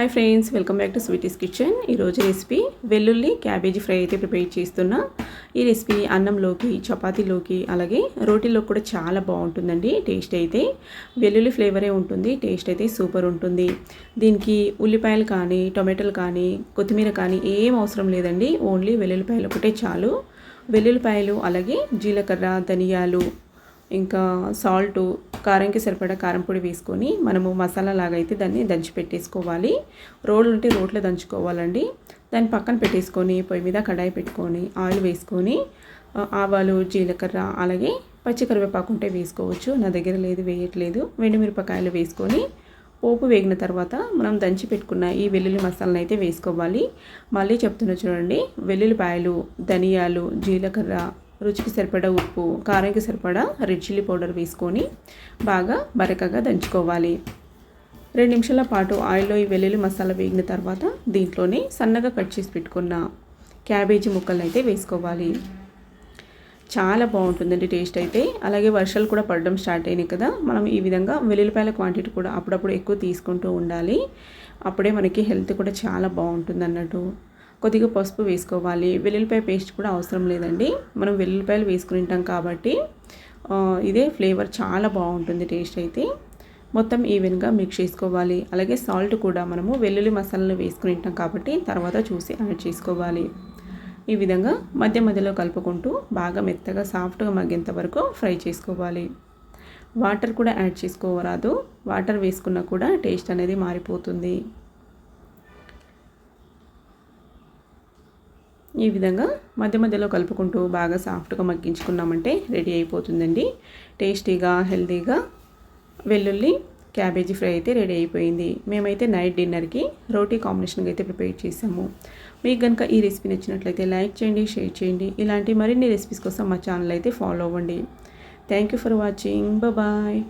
Hi friends, welcome back to sweeties kitchen. ఈరోజు recipe వెల్లుల్లి cabbage fry అయితే prepare చేస్తున్నా. ఈ రెసిపీ అన్నంలోకి, చపాతీలోకి, అలాగే రోటీలోకి కూడా చాలా బాగుంటుందండి. టేస్ట్ అయితే వెల్లుల్లి ఫ్లేవరే ఉంటుంది. టేస్ట్ అయితే సూపర్ ఉంటుంది. దీనికి ఉల్లిపాయలు కానీ, టొమాటోలు కానీ, కొత్తిమీర కానీ ఏం అవసరం లేదండి. ఓన్లీ వెల్లుల్లిపాయలు ఒకటే చాలు. వెల్లుల్లిపాయలు, అలాగే జీలకర్ర, ధనియాలు, ఇంకా సాల్టు, కారంకి సరిపడా కారం పొడి వేసుకొని మనము మసాలా లాగా అయితే దాన్ని దంచి పెట్టేసుకోవాలి. రోళ్ళు ఉంటే రోట్లో దంచుకోవాలండి. దాన్ని పక్కన పెట్టేసుకొని పొయ్యి మీద కడాయి పెట్టుకొని ఆయిల్ వేసుకొని ఆవాలు, జీలకర్ర, అలాగే పచ్చి కరివేపాకు ఉంటే వేసుకోవచ్చు. నా దగ్గర లేదు, వేయట్లేదు. మిరపకాయలు వేసుకొని పోపు వేగిన తర్వాత మనం దంచి పెట్టుకున్న ఈ వెల్లుల్లి మసాలాను అయితే వేసుకోవాలి. మళ్ళీ చెప్తున్నా చూడండి, వెల్లుల్లిపాయలు, ధనియాలు, జీలకర్ర, రుచికి సరిపడా ఉప్పు, కారంకి సరిపడా రెడ్ చిల్లీ పౌడర్ వేసుకొని బాగా బరకగా దంచుకోవాలి. 2 నిమిషాల పాటు ఆయిల్లో ఈ వెల్లుల్లి మసాలా వేగిన తర్వాత దీంట్లోనే సన్నగా కట్ చేసి పెట్టుకున్న క్యాబేజీ ముక్కలను అయితే వేసుకోవాలి. చాలా బాగుంటుందండి టేస్ట్ అయితే. అలాగే వర్షాలు కూడా పడడం స్టార్ట్ అయినాయి కదా, మనం ఈ విధంగా వెల్లుల్లిపాయల క్వాంటిటీ కూడా అప్పుడప్పుడు ఎక్కువ తీసుకుంటూ ఉండాలి. అప్పుడే మనకి హెల్త్ కూడా చాలా బాగుంటుంది అన్నట్టు. కొద్దిగా పసుపు వేసుకోవాలి. వెల్లుల్లిపాయ పేస్ట్ కూడా అవసరం లేదండి, మనం వెల్లుల్లిపాయలు వేసుకుని ఉంటాం కాబట్టి ఇదే ఫ్లేవర్ చాలా బాగుంటుంది. టేస్ట్ అయితే మొత్తం ఈవెన్గా మిక్స్ చేసుకోవాలి. అలాగే సాల్ట్ కూడా మనము వెల్లుల్లి మసాలాలు వేసుకుని ఉంటాం కాబట్టి తర్వాత చూసి యాడ్ చేసుకోవాలి. ఈ విధంగా మధ్య మధ్యలో కలుపుకుంటూ బాగా మెత్తగా సాఫ్ట్గా మగ్గేంత వరకు ఫ్రై చేసుకోవాలి. వాటర్ కూడా యాడ్ చేసుకోవరాదు. వాటర్ వేసుకున్నా కూడా టేస్ట్ అనేది మారిపోతుంది. ఈ విధంగా మధ్య మధ్యలో కలుపుకుంటూ బాగా సాఫ్ట్గా మగ్గించుకున్నామంటే రెడీ అయిపోతుందండి. టేస్టీగా, హెల్తీగా వెల్లుల్లి క్యాబేజీ ఫ్రై అయితే రెడీ అయిపోయింది. మేమైతే నైట్ డిన్నర్కి రోటీ కాంబినేషన్గా అయితే ప్రిపేర్ చేసాము. మీకు కనుక ఈ రెసిపీ నచ్చినట్లయితే లైక్ చేయండి, షేర్ చేయండి. ఇలాంటి మరిన్ని రెసిపీస్ కోసం మా ఛానల్ అయితే ఫాలో అవ్వండి. Thank you for watching. Bye.